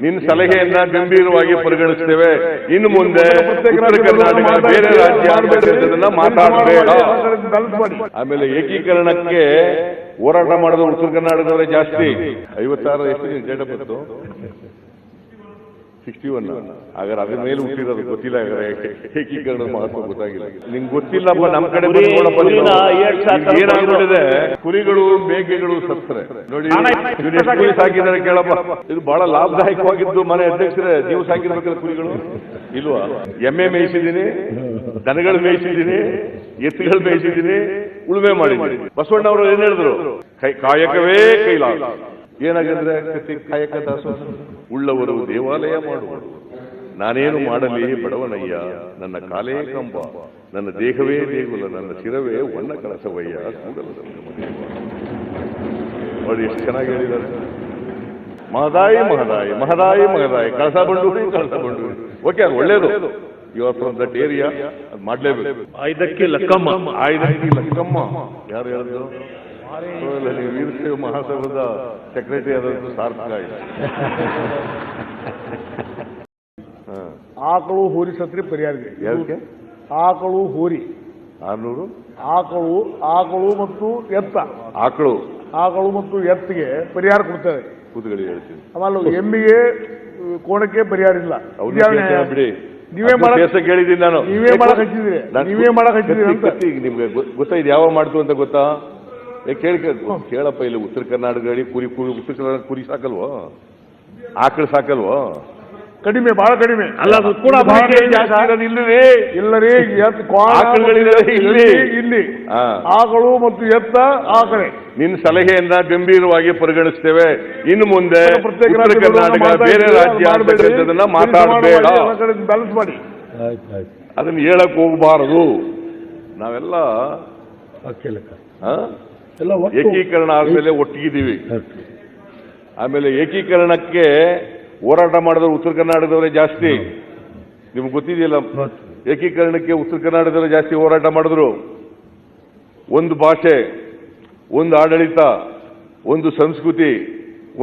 ನಿನ್ನ ಸಲಹೆಯನ್ನ ಗಂಭೀರವಾಗಿ ಪರಿಗಣಿಸ್ತೇವೆ. ಇನ್ನು ಮುಂದೆ ಉತ್ತರ ಕರ್ನಾಟಕ ಬೇರೆ ರಾಜ್ಯ ಮಾತಾಡಬೇಡ. ಆಮೇಲೆ ಏಕೀಕರಣಕ್ಕೆ ಹೋರಾಟ ಮಾಡೋದು ಉತ್ತರ ಕರ್ನಾಟಕದವರೇ ಜಾಸ್ತಿ. 56 ಎಷ್ಟು ಡೇಟ್ ಆಫ್ ಬರ್ತು? 61. ಹಾಗಾದ್ರೆ ಅದ್ರ ಮೇಲೆ ಹುಟ್ಟಿರೋದು ಗೊತ್ತಿಲ್ಲ. ಏಕೀಕರಣದ ಮಹತ್ವ ಗೊತ್ತಾಗಿಲ್ಲ. ನಿಂಗೆ ಗೊತ್ತಿಲ್ಲಪ್ಪ. ನಮ್ಮ ಕಡೆ ಏನಾಗ್ಬಿಟ್ಟಿದೆ, ಕುರಿಗಳು ಮೇಕೆಗಳು ಸತ್ತರೆ ನೋಡಿ. ಕುರಿ ಸಾಕಿದ್ದಾರೆ ಕೇಳಪ್ಪ. ಇದು ಬಹಳ ಲಾಭದಾಯಕವಾಗಿದ್ದು. ಮನೆ ಅಧ್ಯಕ್ಷರೇ, ನೀವು ಸಾಕಿರ್ಬೇಕಾದ್ರೆ ಕುರಿಗಳು ಇಲ್ವಾ? ಎಮ್ಮೆ ಮೇಯಿಸಿದ್ದೀನಿ, ದನಗಳು ಮೇಯಿಸಿದ್ದೀನಿ, ಎತ್ತುಗಳು ಮೇಯಿಸಿದ್ದೀನಿ, ಉಳುಮೆ ಮಾಡಿದ್ದೀನಿ. ಬಸವಣ್ಣವರು ಏನ್ ಹೇಳಿದ್ರು? ಕಾಯಕವೇ ಕೈಲಾಸ. ಏನಾಗಂದ್ರೆ ಕಾಯಕ ದಾಸ ಉಳ್ಳವರು ದೇವಾಲಯ ಮಾಡುವರು. ನಾನೇನು ಮಾಡಲಿ ಬಡವನಯ್ಯ, ನನ್ನ ಕಾಲೇ ಕಂಬ, ನನ್ನ ದೇಹವೇ ದೇಗುಲ, ನನ್ನ ಶಿರವೇ ಒಣ್ಣ ಕಳಸವಯ್ಯ, ಕೂಡಲ ನೋಡಿ ಎಷ್ಟು ಚೆನ್ನಾಗಿ ಹೇಳಿದ್ದಾರೆ. ಮಹದಾಯಿ ಮಹದಾಯಿ ಮಹದಾಯಿ ಮಹದಾಯಿ, ಕಳಸ ಬಂಡೂರಿ ಕಳಸ ಬಂಡೂರಿ. ಓಕೆ, ಅದು ಒಳ್ಳೇದು. ಇವತ್ತು ಫ್ರಮ್ ದಟ್ ಏರಿಯಾ ಅದು ಮಾಡ್ಲೇಬೇಕು. ಆಯ್ದಕ್ಕೆ ಲಕ್ಕಮ್ಮ, ಆಯ್ದಕ್ಕೆ ಲಕ್ಕಮ್ಮ ಯಾರು ಹೇಳಿದ್ರು? ನೀವು ವೀರಶೈವ ಮಹಾಸಭಾದ ಸೆಕ್ರೆಟರಿ ಆದದ್ದು ಸಾರ್ಥಕ ಆಗಿದೆ. ಆಕಳು ಹೋರಿ ಸತ್ರಿ ಪರಿಹಾರ. ಯಾಕೆ ಆಕಳು ಹೋರಿ 600? ಆಕಳು ಮತ್ತು ಎತ್ತ, ಆಕಳು ಮತ್ತು ಎತ್ತಿಗೆ ಪರಿಹಾರ ಕೊಡ್ತಾರೆ. ಕೂತ್ಕೊಳ್ಳಿ ಹೇಳ್ತೀನಿ. ಆಮೇಲೆ ಎಮ್ಮಿಗೆ ಕೋಣಕ್ಕೆ ಪರಿಹಾರ ಇಲ್ಲ. ಬಿಡಿ, ನೀವೇ ಕೇಳಿದ್ದೀನಿ ನಾನು. ನೀವೇ ಮಾಡಕ್ ಹಚ್ಚಿದ್ರಿ ಅಂತ ನಿಮ್ಗೆ ಗೊತ್ತಾ? ಇದು ಯಾವ ಮಾಡ್ತು ಅಂತ ಗೊತ್ತಾ? ಕೇಳಪ್ಪ. ಇಲ್ಲಿ ಉತ್ತರ ಕರ್ನಾಟಕದಲ್ಲಿ ಉತ್ತರ ಕರ್ನಾಟಕ ಕುರಿ ಸಾಕಲ್ವೋ? ಆಕಳು ಸಾಕಲ್ವೋ? ಕಡಿಮೆ, ಬಹಳ ಕಡಿಮೆ. ಅಲ್ಲ, ಅದು ಕೂಡ ಇಲ್ಲರಿ. ಇಲ್ಲಿ ಆಕಳು ಮತ್ತು ಎತ್ತ ಆ ಕಡೆ. ನಿನ್ನ ಸಲಹೆಯನ್ನ ಗಂಭೀರವಾಗಿ ಪರಿಗಣಿಸ್ತೇವೆ. ಇನ್ನು ಮುಂದೆ ಉತ್ತರ ಕರ್ನಾಟಕ ಬೇರೆ ರಾಜ್ಯ ಮಾತಾಡಬೇಡ. ಬ್ಯಾಲೆನ್ಸ್ ಮಾಡಿ, ಅದನ್ನ ಹೇಳಕ್ ಹೋಗಬಾರದು. ನಾವೆಲ್ಲ ಏಕೀಕರಣ ಆದ್ಮೇಲೆ ಒಟ್ಟಿಗಿದ್ದೀವಿ. ಆಮೇಲೆ ಏಕೀಕರಣಕ್ಕೆ ಹೋರಾಟ ಮಾಡಿದ್ರು ಉತ್ತರ ಕರ್ನಾಟಕದವರೇ ಜಾಸ್ತಿ. ನಿಮ್ಗೆ ಗೊತ್ತಿದೆಯಲ್ಲ, ಏಕೀಕರಣಕ್ಕೆ ಉತ್ತರ ಕರ್ನಾಟಕದವರೇ ಜಾಸ್ತಿ ಹೋರಾಟ ಮಾಡಿದ್ರು. ಒಂದು ಭಾಷೆ, ಒಂದು ಆಡಳಿತ, ಒಂದು ಸಂಸ್ಕೃತಿ,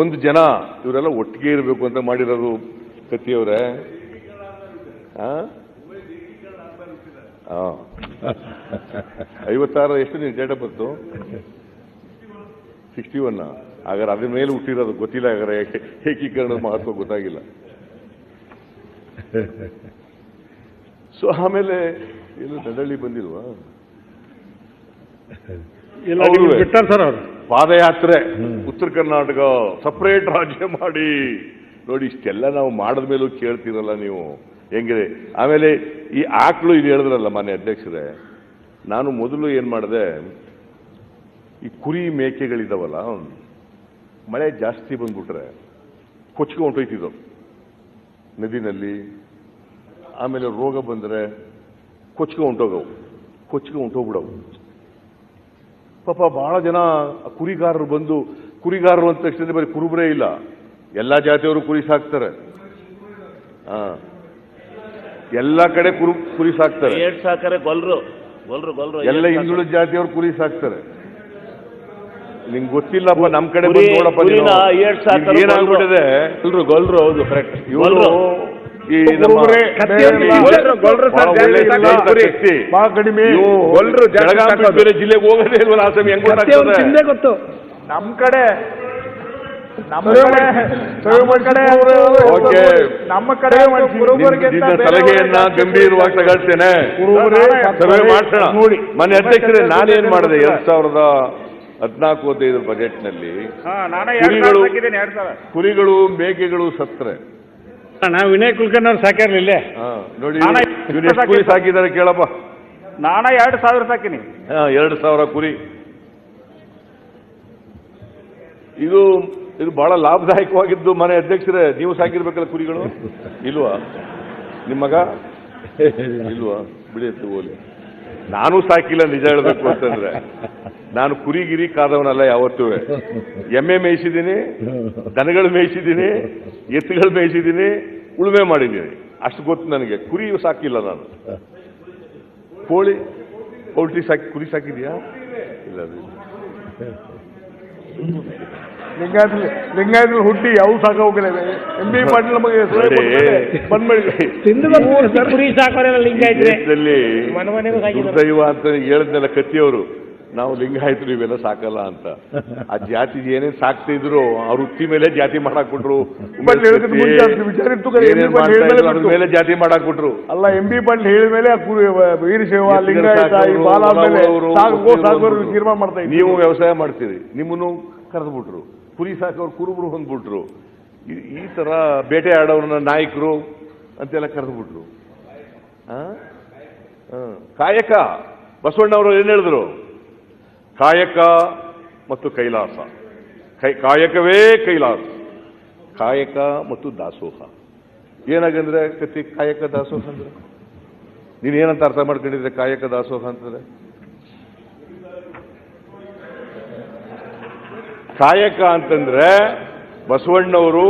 ಒಂದು ಜನ, ಇವರೆಲ್ಲ ಒಟ್ಟಿಗೆ ಇರಬೇಕು ಅಂತ ಮಾಡಿರೋದು ಕತ್ತಿಯವರೇ. 56 ಎಷ್ಟು ನೀವು ಡೇಟ್ ಆಫ್ ಬರ್ತು? 61. ಹಾಗಾದ್ರೆ ಅದ್ರ ಮೇಲೆ ಹುಟ್ಟಿರೋದು ಗೊತ್ತಿಲ್ಲ. ಹಾಗಾದ್ರೆ ಏಕೀಕರಣದ ಮಹತ್ವ ಗೊತ್ತಾಗಿಲ್ಲ. ಸೊ ಆಮೇಲೆ ಏನು ನಡಳ್ಳಿ ಬಂದಿಲ್ವಾ? ಪಾದಯಾತ್ರೆ ಉತ್ತರ ಕರ್ನಾಟಕ ಸಪರೇಟ್ ರಾಜ್ಯ ಮಾಡಿ ನೋಡಿ. ಇಷ್ಟೆಲ್ಲ ನಾವು ಮಾಡಿದ ಮೇಲೂ ಕೇಳ್ತೀರಲ್ಲ ನೀವು, ಹೆಂಗಿದೆ? ಆಮೇಲೆ ಈ ಆಕಳು ಇದು ಹೇಳಿದ್ರಲ್ಲ ಮಾನ್ಯ ಅಧ್ಯಕ್ಷರೇ, ನಾನು ಮೊದಲು ಏನ್ ಮಾಡಿದೆ, ಈ ಕುರಿ ಮೇಕೆಗಳಿದಾವಲ್ಲ, ಮಳೆ ಜಾಸ್ತಿ ಬಂದ್ಬಿಟ್ರೆ ಕೊಚ್ಕೊಂಡು ಹೊಂಟೋಯ್ತಿದ್ದವು ನದಿನಲ್ಲಿ. ಆಮೇಲೆ ರೋಗ ಬಂದರೆ ಕೊಚ್ಕೊಂಡು ಹೊಂಟೋಗ್ಬಿಡವು. ಪಾಪ ಬಹಳ ಜನ ಕುರಿಗಾರರು ಬಂದು, ಕುರಿಗಾರರು ಅಂತ ತಕ್ಷಣ ಬರೀ ಕುರುಬರೇ ಇಲ್ಲ, ಎಲ್ಲಾ ಜಾತಿಯವರು ಕುರಿ ಸಾಕ್ತಾರೆ. ಎಲ್ಲ ಕಡೆ ಕುರಿ ಸಾಕ್ತಾರೆ. ಎಲ್ಲ ಹಿಂದುಳಿದ ಜಾತಿಯವರು ಕುರಿ ಸಾಕ್ತಾರೆ. ನಿಂಗೆ ಗೊತ್ತಿಲ್ಲಪ್ಪ. ನಮ್ಮ ಕಡೆ ನೋಡಪ್ಪ, ಏನಾಗ್ಬಿಟ್ಟಿದೆ ಗೊಲ್ರು. ಹೌದು, ಕರೆಕ್ಟ್. ಇವರು ಈ ಬೇರೆ ಜಿಲ್ಲೆಗೆ ಹೋಗೋದೇ ಇಲ್ವಲ್ಲ. ಆ ಸಮಯ ಹೆಂಗ್ ಗೊತ್ತು ನಮ್ಮ ಕಡೆ ಸಲಹೆಯನ್ನ ಗಂಭೀರವಾಗಿ ತಗೊಳ್ತೇನೆ. ಸರ್ವೆ ಮಾಡ್ಸೋಣ. ಮನೆ ಅಧ್ಯಕ್ಷರೇ, ನಾನೇನ್ ಮಾಡಿದೆ 2014-15 ಬಜೆಟ್ನಲ್ಲಿ ಕುರಿಗಳು ಮೇಕೆಗಳು ಸತ್ತರೆ ನಾವು ವಿನಯ್ ಕುಲಕರ್ಣಿ ಅವ್ರು ಸಾಕಿರ್ಲಿಲ್ಲ ನೋಡಿ. ಎಷ್ಟು ಕುರಿ ಸಾಕಿದ್ದಾರೆ ಕೇಳಪ್ಪ? ನಾನ 2000 ಸಾಕಿನಿ. 2000 ಕುರಿ. ಇದು ಬಹಳ ಲಾಭದಾಯಕವಾಗಿದ್ದು. ಮನೆ ಅಧ್ಯಕ್ಷರೇ, ನೀವು ಸಾಕಿರ್ಬೇಕಲ್ಲ ಕುರಿಗಳು ಇಲ್ವಾ? ನಿಮ್ಮ ಮಗ ಇಲ್ವಾ? ಬಿಡಿಯತ್ತು ಹೋಲಿ. ನಾನು ಸಾಕಿಲ್ಲ ನಿಜ ಹೇಳಬೇಕು ಅಂತಂದ್ರೆ. ನಾನು ಕುರಿಗಿರಿ ಕಾದವನಲ್ಲ ಯಾವತ್ತೂ. ಎಮ್ಮೆ ಮೇಯಿಸಿದ್ದೀನಿ, ದನಗಳು ಮೇಯಿಸಿದ್ದೀನಿ, ಎತ್ತುಗಳು ಮೇಯಿಸಿದ್ದೀನಿ, ಉಳುಮೆ ಮಾಡಿದ್ದೀನಿ. ಅಷ್ಟು ಗೊತ್ತು ನನಗೆ. ಕುರಿ ಸಾಕಿಲ್ಲ ನಾನು. ಪೌಲ್ಟ್ರಿ ಕುರಿ ಸಾಕಿದ್ಯಾ? ಇಲ್ಲ. ಲಿಂಗಾಯತಲ್ಲಿ ಹುಟ್ಟಿ ಯಾವ ಸಾಕೋಗಿಲ್ಲ ಎಂ ಬಿ ಪಾಟೀಲ್ ನಮಗೆ ಕುರಿ ಸಾಕೋರೆಲ್ಲ ಲಿಂಗಾಯತ್ರೆ ದೇಶದಲ್ಲಿ ಮನೆ ಮನೆಗೂ ಸಾಕಿದ್ದಾರೆ. ದುರ್ದೈವ ಅಂತ ಹೇಳಿದ್ನೆಲ್ಲ ಕತ್ತಿಯವರು ನಾವು ಲಿಂಗಾಯತರು ಇವೆಲ್ಲ ಸಾಕಲ್ಲ ಅಂತ. ಆ ಜಾತಿ ಏನೇನ್ ಸಾಕ್ತಾ ಇದ್ರು ಅವ್ರ ವೃತ್ತಿ ಮೇಲೆ ಜಾತಿ ಮಾಡಾಕ್ಬಿಟ್ರು, ಅದ್ರ ಮೇಲೆ ಜಾತಿ ಮಾಡಾಕ್ಬಿಟ್ರು. ಅಲ್ಲ ಎಂ ಬಿ ಪಾಟೀಲ್ ಹೇಳಿದ ಮೇಲೆ ವೀರಶೈವ ಲಿಂಗಾಯತ ಈ ಬಾಲ ತೀರ್ಮಾನ ಮಾಡ್ತಾ ಇದ್ದೀವಿ. ನೀವು ವ್ಯವಸಾಯ ಮಾಡ್ತೀರಿ, ನಿಮ್ಮನ್ನು ಕರೆದ್ಬಿಟ್ರು. ಕುರಿ ಸಾಕೋರು ಕುರುಬರು ಹೊಂದ್ಬಿಟ್ರು. ಈ ತರ ಬೇಟೆ ಆಡೋರನ್ನ ನಾಯಕರು ಅಂತೆಲ್ಲ ಕರೆದ್ಬಿಟ್ರು. ಕಾಯಕ ಬಸವಣ್ಣವರು ಏನ್ ಹೇಳಿದ್ರು? ಕಾಯಕ ಮತ್ತು ಕೈಲಾಸ, ಕಾಯಕವೇ ಕೈಲಾಸ, ಕಾಯಕ ಮತ್ತು ದಾಸೋಹ. ಏನಾಗಂದ್ರೆ ಕತ್ತಿ ಕಾಯಕ ದಾಸೋಹ ಅಂದ್ರೆ ನೀನೇನಂತ ಅರ್ಥ ಮಾಡ್ಕೊಂಡಿದ್ರೆ ಕಾಯಕ ದಾಸೋಹ ಅಂತಂದ್ರೆ? ಕಾಯಕ ಅಂತಂದ್ರೆ ಬಸವಣ್ಣವರು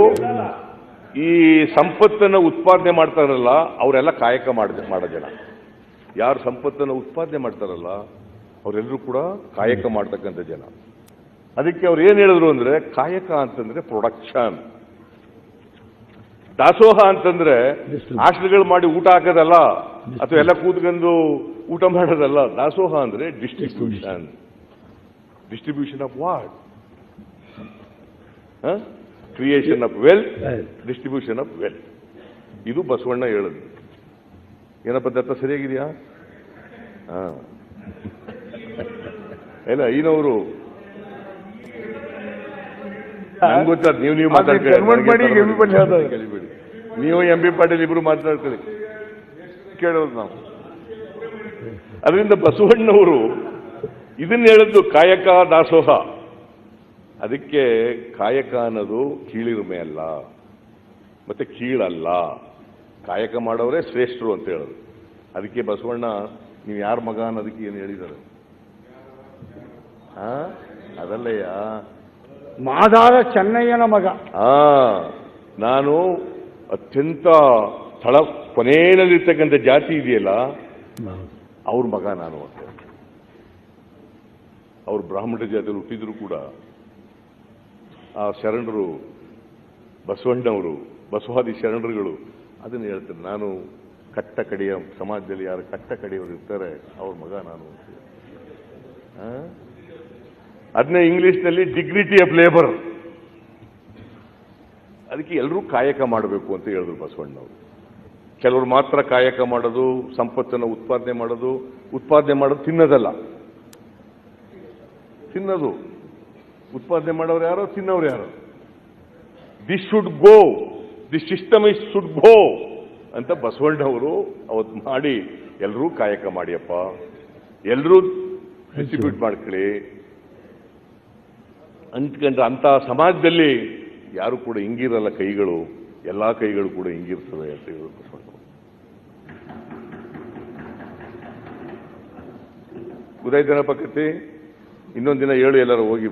ಈ ಸಂಪತ್ತನ್ನು ಉತ್ಪಾದನೆ ಮಾಡ್ತಾರಲ್ಲ ಅವರೆಲ್ಲ ಕಾಯಕ ಮಾಡೋ ಜನ. ಯಾರು ಸಂಪತ್ತನ್ನು ಉತ್ಪಾದನೆ ಮಾಡ್ತಾರಲ್ಲ ಅವರೆಲ್ಲರೂ ಕೂಡ ಕಾಯಕ ಮಾಡ್ತಕ್ಕಂಥ ಜನ. ಅದಕ್ಕೆ ಅವ್ರು ಏನ್ ಹೇಳಿದ್ರು ಅಂದ್ರೆ ಕಾಯಕ ಅಂತಂದ್ರೆ ಪ್ರೊಡಕ್ಷನ್, ದಾಸೋಹ ಅಂತಂದ್ರೆ ಹಾಸ್ಟೆಲ್ಗಳು ಮಾಡಿ ಊಟ ಹಾಕೋದಲ್ಲ ಅಥವಾ ಎಲ್ಲ ಕೂತ್ಕೊಂಡು ಊಟ ಮಾಡೋದಲ್ಲ. ದಾಸೋಹ ಅಂದ್ರೆ distribution. Distribution of what? Creation of wealth, distribution of wealth. ಇದು ಬಸವಣ್ಣ ಹೇಳುದು. ಏನಪ್ಪ ದತ್ತ ಸರಿಯಾಗಿದೆಯಾ? ಇಲ್ಲ ಐನವರು ನಂಗೆ ಗೊತ್ತಾದ ನೀವು ಮಾತಾಡ್ಕೊಳ್ಳಿ. ನೀವು ಎಂ ಬಿ ಪಾಟೀಲ್ ಇಬ್ರು ಮಾತಾಡ್ಕೊಳ್ಳಿ, ಕೇಳೋದು ನಾವು. ಅದರಿಂದ ಬಸವಣ್ಣವರು ಇದನ್ನ ಹೇಳಿದ್ದು ಕಾಯಕ ದಾಸೋಹ. ಅದಕ್ಕೆ ಕಾಯಕ ಅನ್ನೋದು ಕೀಳಿರುಮೆ ಅಲ್ಲ, ಮತ್ತೆ ಕೀಳಲ್ಲ. ಕಾಯಕ ಮಾಡೋರೇ ಶ್ರೇಷ್ಠರು ಅಂತ ಹೇಳೋದು. ಅದಕ್ಕೆ ಬಸವಣ್ಣ ನೀವು ಯಾರ ಮಗ ಅನ್ನೋದಕ್ಕೆ ಏನು ಹೇಳಿದ್ದಾರೆ? ಅದಲ್ಲಯ್ಯ, ಮಾದಾರ ಚೆನ್ನಯ್ಯನ ಮಗ. ನಾನು ಅತ್ಯಂತ ಸ್ಥಳ ಕೊನೆಯಲ್ಲಿರ್ತಕ್ಕಂಥ ಜಾತಿ ಇದೆಯಲ್ಲ ಅವ್ರ ಮಗ ನಾನು ಅಂತ. ಅವ್ರು ಬ್ರಾಹ್ಮಣ ಜಾತಿಯಲ್ಲಿ ಹುಟ್ಟಿದ್ರು ಕೂಡ ಆ ಶರಣರು ಬಸವಣ್ಣವರು, ಬಸವಾದಿ ಶರಣರುಗಳು ಅದನ್ನು ಹೇಳ್ತಾರೆ. ನಾನು ಕಟ್ಟ ಕಡೆಯ ಸಮಾಜದಲ್ಲಿ ಯಾರು ಕಟ್ಟ ಕಡೆಯವರು ಇರ್ತಾರೆ ಅವ್ರ ಮಗ ನಾನು. ಅದನ್ನೇ ಇಂಗ್ಲಿಷ್ನಲ್ಲಿ ಡಿಗ್ನಿಟಿ ಆಫ್ ಲೇಬರ್. ಅದಕ್ಕೆ ಎಲ್ಲರೂ ಕಾಯಕ ಮಾಡಬೇಕು ಅಂತ ಹೇಳಿದ್ರು ಬಸವಣ್ಣವರು. ಕೆಲವರು ಮಾತ್ರ ಕಾಯಕ ಮಾಡೋದು, ಸಂಪತ್ತನ್ನು ಉತ್ಪಾದನೆ ಮಾಡೋದು ತಿನ್ನೋದಲ್ಲ. ತಿನ್ನೋದು ಉತ್ಪಾದನೆ ಮಾಡೋರು ಯಾರೋ, ತಿನ್ನೋರು ಯಾರೋ. This should go, the system is should go ಅಂತ ಬಸವಣ್ಣವರು ಅವತ್ತು ಮಾಡಿ ಎಲ್ಲರೂ ಕಾಯಕ ಮಾಡಿಯಪ್ಪ, ಎಲ್ಲರೂ ಡಿಸ್ಟ್ರಿಬ್ಯೂಟ್ ಮಾಡ್ಕೊಳ್ಳಿ ಅಂದ್ಕೊಂಡ್ರೆ ಅಂತ ಸಮಾಜದಲ್ಲಿ ಯಾರು ಕೂಡ ಹಿಂಗಿರಲ್ಲ ಕೈಗಳು, ಎಲ್ಲಾ ಕೈಗಳು ಕೂಡ ಹಿಂಗಿರ್ತವೆ ಅಂತ ಹೇಳಿದ್ರು ಬಸವಣ್ಣವರು. ಗೊತ್ತಾಯ್ತೇನ ಪಕ್ಕತ್ತಿ? ಇನ್ನೊಂದು ದಿನ ಹೇಳು, ಎಲ್ಲರೂ ಹೋಗಿ.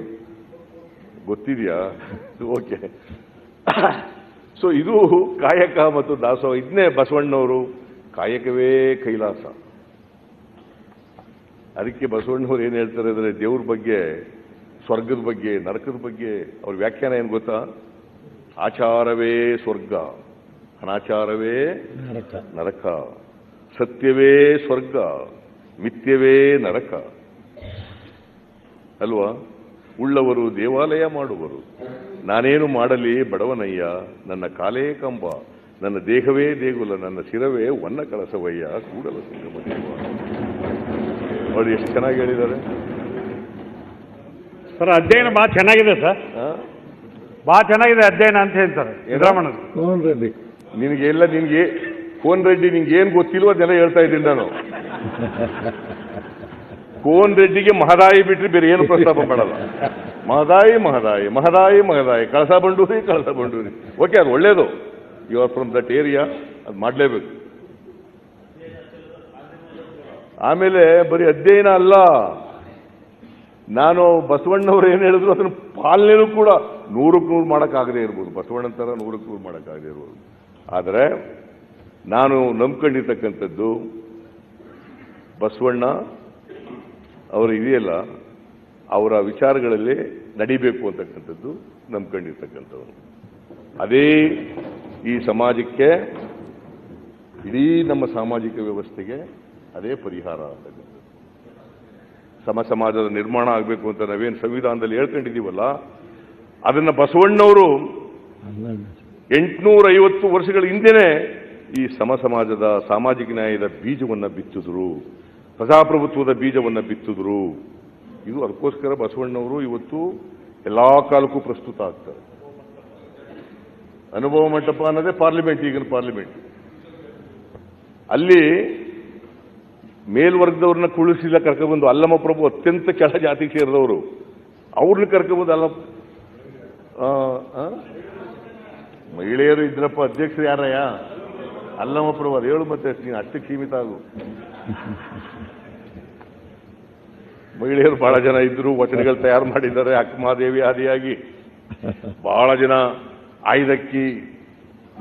ಗೊತ್ತಿದೆಯಾ? ಓಕೆ. ಸೊ ಇದು ಕಾಯಕ ಮತ್ತು ದಾಸೋಹ. ಇದನ್ನೇ ಬಸವಣ್ಣವರು ಕಾಯಕವೇ ಕೈಲಾಸ. ಅದಕ್ಕೆ ಬಸವಣ್ಣವ್ರು ಏನ್ ಹೇಳ್ತಾರೆ ಅಂದ್ರೆ ದೇವ್ರ ಬಗ್ಗೆ, ಸ್ವರ್ಗದ ಬಗ್ಗೆ, ನರಕದ ಬಗ್ಗೆ ಅವ್ರ ವ್ಯಾಖ್ಯಾನ ಏನ್ ಗೊತ್ತಾ? ಆಚಾರವೇ ಸ್ವರ್ಗ, ಅನಾಚಾರವೇ ನರಕ, ಸತ್ಯವೇ ಸ್ವರ್ಗ, ಮಿಥ್ಯವೇ ನರಕ ಅಲ್ವಾ? ಉಳ್ಳವರು ದೇವಾಲಯ ಮಾಡುವರು, ನಾನೇನು ಮಾಡಲಿ ಬಡವನಯ್ಯ, ನನ್ನ ಕಾಲೇ ಕಂಬ, ನನ್ನ ದೇಹವೇ ದೇಗುಲ, ನನ್ನ ಶಿರವೇ ವನ್ನ ಕಳಸವಯ್ಯ, ಕೂಡಲ ಸಂಗಮ ದೇವ. ನೋಡಿ ಎಷ್ಟು ಚೆನ್ನಾಗಿ ಹೇಳಿದ್ದಾರೆ ಸರ್. ಅಧ್ಯಯನ ಬಹಳ ಚೆನ್ನಾಗಿದೆ ಸರ್, ಬಹಳ ಚೆನ್ನಾಗಿದೆ ಅಧ್ಯಯನ ಅಂತ ಹೇಳ್ತಾರೆ ಸಿದ್ದರಾಮಣ್ಣ. ನಿನ್ಗೆ ಕೋನ್ ರೆಡ್ಡಿ ನಿಂಗೆ ಏನ್ ಗೊತ್ತಿಲ್ವೋ ಅದೆಲ್ಲ ಹೇಳ್ತಾ ಇದ್ದೀನಿ ನಾನು. ಕೋನ್ ರೆಡ್ಡಿಗೆ ಮಹದಾಯಿ ಬಿಟ್ರೆ ಬೇರೆ ಏನು ಪ್ರಸ್ತಾಪ ಮಾಡಲ್ಲ. ಮಹದಾಯಿ ಮಹದಾಯಿ ಮಹದಾಯಿ ಮಹದಾಯಿ, ಕಳಸ ಬಂಡೂರಿ ಕಳಸ ಬಂಡೂರಿ. ಓಕೆ, ಅದು ಒಳ್ಳೇದು. You are from that area, ಅದು ಮಾಡಲೇಬೇಕು. ಆಮೇಲೆ ಬರೀ ಅಧ್ಯಯನ ಅಲ್ಲ, ನಾನು ಬಸವಣ್ಣವ್ರು ಏನು ಹೇಳಿದ್ರು ಅದನ್ನು ಪಾಲನೆನೂ ಕೂಡ 100ಕ್ಕೆ 100 ಮಾಡೋಕ್ಕಾಗದೇ ಇರ್ಬೋದು. ಬಸವಣ್ಣನ ಥರ 100ಕ್ಕೆ 100 ಮಾಡೋಕ್ಕಾಗದೇ ಇರ್ಬೋದು. ಆದರೆ ನಾನು ನಂಬ್ಕೊಂಡಿರ್ತಕ್ಕಂಥದ್ದು ಬಸವಣ್ಣ ಅವರು ಇದೆಯಲ್ಲ, ಅವರ ವಿಚಾರಗಳಲ್ಲಿ ನಡಿಬೇಕು ಅಂತಕ್ಕಂಥದ್ದು ನಂಬ್ಕೊಂಡಿರ್ತಕ್ಕಂಥವ್ರು. ಅದೇ ಈ ಸಮಾಜಕ್ಕೆ, ಇಡೀ ನಮ್ಮ ಸಾಮಾಜಿಕ ವ್ಯವಸ್ಥೆಗೆ ಅದೇ ಪರಿಹಾರ ಅಂತಕ್ಕಂಥದ್ದು. ಸಮಾಜದ ನಿರ್ಮಾಣ ಆಗಬೇಕು ಅಂತ ನಾವೇನು ಸಂವಿಧಾನದಲ್ಲಿ ಹೇಳ್ಕೊಂಡಿದ್ದೀವಲ್ಲ, ಅದನ್ನ ಬಸವಣ್ಣವರು 850 ವರ್ಷಗಳ ಹಿಂದೆನೆ ಈ ಸಮಾಜದ ಸಾಮಾಜಿಕ ನ್ಯಾಯದ ಬೀಜವನ್ನ ಬಿತ್ತಿದ್ರು, ಪ್ರಜಾಪ್ರಭುತ್ವದ ಬೀಜವನ್ನ ಬಿತ್ತಿದ್ರು. ಇದು ಅದಕ್ಕೋಸ್ಕರ ಬಸವಣ್ಣವರು ಇವತ್ತು ಎಲ್ಲಾ ಕಾಲಕ್ಕೂ ಪ್ರಸ್ತುತ ಆಗ್ತಾರೆ. ಅನುಭವ ಮಂಟಪ ಅನ್ನೋದೇ ಪಾರ್ಲಿಮೆಂಟ್, ಈಗಿನ ಪಾರ್ಲಿಮೆಂಟ್. ಅಲ್ಲಿ ಮೇಲ್ವರ್ಗದವ್ರನ್ನ ಕುಳಿಸಿಲ್ಲ ಕರ್ಕೊಂಡ್ಬಂದು, ಅಲ್ಲಮ್ಮ ಪ್ರಭು ಅತ್ಯಂತ ಕೆಳ ಜಾತಿಗೆ ಸೇರಿದವರು, ಅವ್ರನ್ನ ಕರ್ಕೊಂಡ್ಬಂದು ಅಲ್ಲ ಮಹಿಳೆಯರು ಇದ್ರಪ್ಪ, ಅಧ್ಯಕ್ಷರು ಯಾರಯ್ಯ? ಅಲ್ಲಮ್ಮ ಪ್ರಭು. ಅದು ಹೇಳು ಮತ್ತೆ, ನೀನು ಅಷ್ಟಕ್ಕೆ ಸೀಮಿತ ಆಗು. ಮಹಿಳೆಯರು ಬಹಳ ಜನ ಇದ್ರು, ವಚನಗಳು ತಯಾರು ಮಾಡಿದ್ದಾರೆ. ಅಕ್ಕಮಾದೇವಿ ಆದಿಯಾಗಿ ಬಹಳ ಜನ. ಆಯ್ದಕ್ಕಿ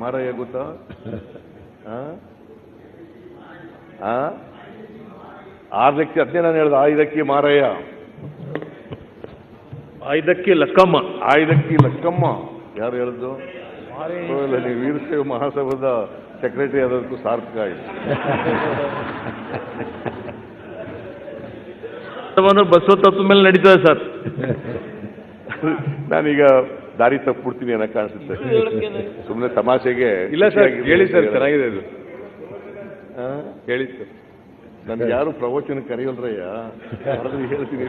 ಮಾರಯ್ಯ ಗೊತ್ತಾ? ಆರ್ದಕ್ಕಿ, ಅದೇ ನಾನು ಹೇಳ್ದ, ಆಯ್ದಕ್ಕಿ ಮಾರಯ್ಯ, ಐದಕ್ಕಿ ಲಕ್ಕಮ್ಮ. ಆಯ್ದಕ್ಕಿ ಲಕ್ಕಮ್ಮ ಯಾರು ಹೇಳಿದ್ದು? ನೀವು ವೀರಶೈವ ಮಹಾಸಭಾದ ಸೆಕ್ರೆಟರಿ ಆದದಕ್ಕೂ ಸಾರ್ಥಕ ಆಯ್ತು. ಬಸವ ತತ್ವ ಮೇಲೆ ನಡೀತದೆ ಸರ್. ನಾನೀಗ ದಾರಿ ತಪ್ಪಿಬಿಡ್ತೀನಿ ಅನ್ನೋ ಕಾಣಿಸುತ್ತೆ. ಸುಮ್ಮನೆ ತಮಾಷೆಗೆ. ಇಲ್ಲ ಸರ್, ಹೇಳಿ ಸರ್, ಚೆನ್ನಾಗಿದೆ ಇದು. ಹೇಳಿ ಸರ್. ನನ್ಗೆ ಯಾರು ಪ್ರವಚನ ಕರೆಯಲ್ರಯ್ಯ, ಹೇಳ್ತೀನಿ.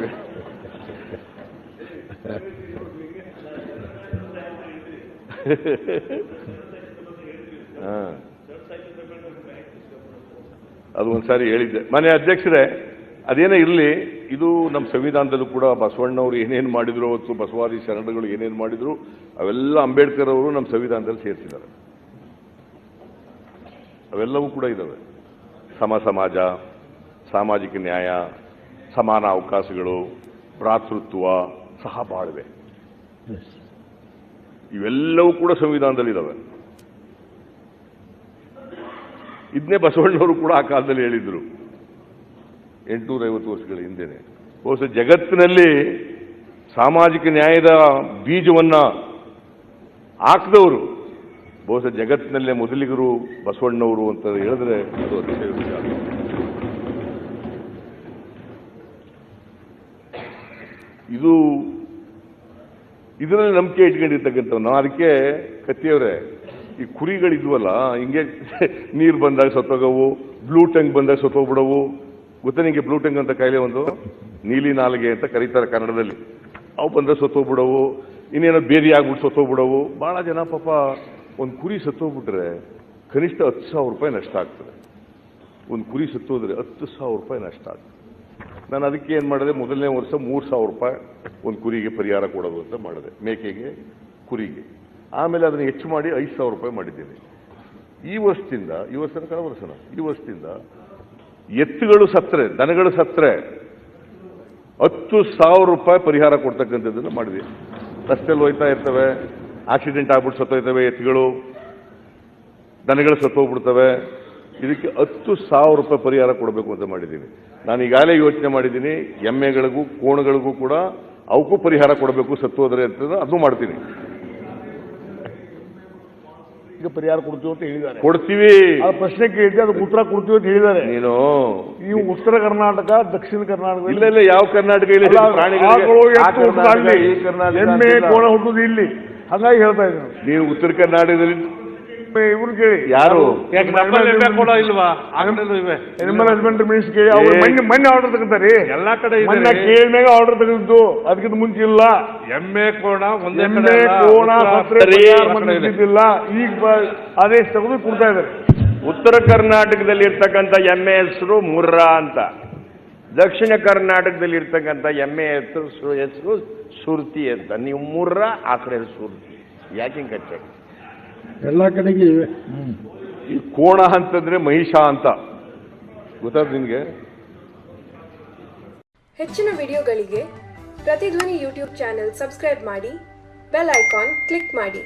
ಅದು ಒಂದ್ಸಾರಿ ಹೇಳಿದ್ದೆ. ಮನೆ ಅಧ್ಯಕ್ಷರೇ, ಅದೇನೇ ಇರಲಿ, ಇದು ನಮ್ಮ ಸಂವಿಧಾನದಲ್ಲೂ ಕೂಡ ಬಸವಣ್ಣವರು ಏನೇನು ಮಾಡಿದ್ರು, ಅವತ್ತು ಬಸವಾದಿ ಶರಣಗಳು ಏನೇನು ಮಾಡಿದ್ರು, ಅವೆಲ್ಲ ಅಂಬೇಡ್ಕರ್ ಅವರು ನಮ್ಮ ಸಂವಿಧಾನದಲ್ಲಿ ಸೇರಿಸಿದ್ದಾರೆ. ಅವೆಲ್ಲವೂ ಕೂಡ ಇದ್ದಾವೆ. ಸಮಾಜ, ಸಾಮಾಜಿಕ ನ್ಯಾಯ, ಸಮಾನ ಅವಕಾಶಗಳು, ಭ್ರಾತೃತ್ವ, ಸಹಬಾಳ್ವೆ, ಇವೆಲ್ಲವೂ ಕೂಡ ಸಂವಿಧಾನದಲ್ಲಿದ್ದಾವೆ. ಇದನ್ನೇ ಬಸವಣ್ಣವರು ಕೂಡ ಆ ಕಾಲದಲ್ಲಿ ಹೇಳಿದ್ರು, 850 ವರ್ಷಗಳ ಹಿಂದೆನೆ. ಬಹುಶಃ ಜಗತ್ತಿನಲ್ಲಿ ಸಾಮಾಜಿಕ ನ್ಯಾಯದ ಬೀಜವನ್ನ ಹಾಕಿದವರು ಬಹುಶಃ ಜಗತ್ತಿನಲ್ಲೇ ಮೊದಲಿಗರು ಬಸವಣ್ಣವರು ಅಂತ ಹೇಳಿದ್ರೆ ಅದು ಅತಿಶಯ ವಿಚಾರ. ಇದರಲ್ಲಿ ನಂಬಿಕೆ ಇಟ್ಕೊಂಡಿರ್ತಕ್ಕಂಥ ನಾವು. ಅದಕ್ಕೆ ಕತ್ತಿಯವರೇ, ಈ ಕುರಿಗಳಿದ್ವಲ್ಲ, ಹಿಂಗೆ ನೀರು ಬಂದಾಗ ಸತ್ತೋಗವು, ಬ್ಲೂ ಟಂಗ್ ಬಂದಾಗ ಸತ್ತೋಗ್ಬಿಡವು. ಗೊತ್ತಾ ನಿಂಗೆ ಬ್ಲೂ ಟಂಗ್ ಅಂತ ಕಾಯಿಲೆ ಒಂದು, ನೀಲಿ ನಾಲಿಗೆ ಅಂತ ಕರೀತಾರೆ ಕನ್ನಡದಲ್ಲಿ. ಅವು ಬಂದಾಗ ಸತ್ತೋಗ್ಬಿಡವು, ಇನ್ನೇನೋ ಬೇದಿ ಆಗ್ಬಿಟ್ಟು ಸತ್ತೋಗ್ಬಿಡವು. ಬಹಳ ಜನ ಪಾಪ ಒಂದು ಕುರಿ ಸತ್ತೋಗ್ಬಿಟ್ರೆ ಕನಿಷ್ಠ 10,000 ರೂಪಾಯಿ ನಷ್ಟ ಆಗ್ತದೆ. ಒಂದು ಕುರಿ ಸತ್ತೋದ್ರೆ 10,000 ರೂಪಾಯಿ ನಷ್ಟ ಆಗ್ತದೆ. ನಾನು ಅದಕ್ಕೆ ಏನು ಮಾಡಿದೆ, ಮೊದಲನೇ ವರ್ಷ 3,000 ರೂಪಾಯಿ ಒಂದು ಕುರಿಗೆ ಪರಿಹಾರ ಕೊಡೋದು ಅಂತ ಮಾಡಿದೆ, ಮೇಕೆಗೆ, ಕುರಿಗೆ. ಆಮೇಲೆ ಅದನ್ನು ಹೆಚ್ಚು ಮಾಡಿ 5,000 ರೂಪಾಯಿ ಮಾಡಿದ್ದೀನಿ. ಈ ವರ್ಷದಿಂದ ಎತ್ತುಗಳು ಸತ್ತರೆ, ದನಗಳು ಸತ್ತರೆ 10,000 ರೂಪಾಯಿ ಪರಿಹಾರ ಕೊಡ್ತಕ್ಕಂಥದ್ದನ್ನು ಮಾಡಿದ್ವಿ. ರಸ್ತೆಯಲ್ಲಿ ಹೋಯ್ತಾ ಇರ್ತವೆ, ಆಕ್ಸಿಡೆಂಟ್ ಆಗ್ಬಿಟ್ಟು ಸತ್ತೋಯ್ತವೆ ಎತ್ತುಗಳು, ದನಗಳು ಸತ್ತೋಗ್ಬಿಡ್ತವೆ. ಇದಕ್ಕೆ 10,000 ರೂಪಾಯಿ ಪರಿಹಾರ ಕೊಡಬೇಕು ಅಂತ ಮಾಡಿದ್ದೀನಿ. ನಾನು ಈಗಾಗಲೇ ಯೋಚನೆ ಮಾಡಿದ್ದೀನಿ, ಎಮ್ಮೆಗಳಿಗೂ ಕೋಣಗಳಿಗೂ ಕೂಡ ಅವಕ್ಕೂ ಪರಿಹಾರ ಕೊಡಬೇಕು ಸತ್ತೋದ್ರೆ ಅಂತ, ಅದು ಮಾಡ್ತೀನಿ. ಈಗ ಪರಿಹಾರ ಕೊಡ್ತೀವಿ ಅಂತ ಹೇಳಿದ್ದಾರೆ. ಕೊಡ್ತೀವಿ. ಆ ಪ್ರಶ್ನೆ ಕೇಳಿದ್ದೆ, ಅದಕ್ಕೆ ಉತ್ತರ ಕೊಡ್ತೀವಿ ಅಂತ ಹೇಳಿದ್ದಾರೆ. ನೀನು ನೀವು ಉತ್ತರ ಕರ್ನಾಟಕ, ದಕ್ಷಿಣ ಕರ್ನಾಟಕ, ಇಲ್ಲ ಯಾವ ಕರ್ನಾಟಕ ಇಲ್ಲ, ಎಮ್ಮೆ ಕೋಣ ಹುಟ್ಟುದು ಇಲ್ಲಿ, ಹಾಗಾಗಿ ಹೇಳ್ತಾ ಇದ್ದೀನಿ. ನೀವು ಉತ್ತರ ಕರ್ನಾಟಕದಲ್ಲಿ ಇವ್ರು ಕೇಳಿ, ಯಾರು ಇಲ್ವಾ ಅನಿಮಲ್ ಹಸ್ಬೆಂಡ್ರಿ ಮಿನಿಸ್ಟರ್ ಕೇಳಿ, ಅವ್ರು ಮೊನ್ನೆ ಆರ್ಡರ್ ತಗೋತಾರೆ. ಎಲ್ಲಾ ಕಡೆ ಮೊನ್ನೆ ಕೇಳಿದಾಗ ಆರ್ಡರ್ ತೆಗೆದಿದ್ದು, ಅದಕ್ಕಿಂತ ಮುಂಚೆ ಇಲ್ಲ. ಎಮ್ಮೆ ಕೋಣ ಇಲ್ಲ, ಈಗ ಆದೇಶ ತೆಗೆದು ಕೊಡ್ತಾ ಇದ್ದಾರೆ. ಉತ್ತರ ಕರ್ನಾಟಕದಲ್ಲಿ ಇರ್ತಕ್ಕಂಥ ಎಮ್ಮೆ ಹೆಸರು ಮುರ್ರಾ ಅಂತ, ದಕ್ಷಿಣ ಕರ್ನಾಟಕದಲ್ಲಿ ಇರ್ತಕ್ಕಂಥ ಎಮ್ಮೆ ಹೆಸರು ಸುರ್ತಿ ಅಂತ. ನೀವು ಮುರ್ರಾ, ಆ ಕಡೆ ಸುರ್ತಿ. ಯಾಕೆ ಕಚ್ಚ ಎಲ್ಲ ಕಡೆಗೆ ಇವೆ. ಈ ಕೋಣ ಅಂತಂದ್ರೆ ಮಹಿಷ ಅಂತ ಗೊತ್ತಾದ ನಿನ್ಗೆ? ಹೆಚ್ಚಿನ ವಿಡಿಯೋಗಳಿಗೆ ಪ್ರತಿಧ್ವನಿ ಯೂಟ್ಯೂಬ್ ಚಾನೆಲ್ ಸಬ್ಸ್ಕ್ರೈಬ್ ಮಾಡಿ, ಬೆಲ್ ಐಕಾನ್ ಕ್ಲಿಕ್ ಮಾಡಿ.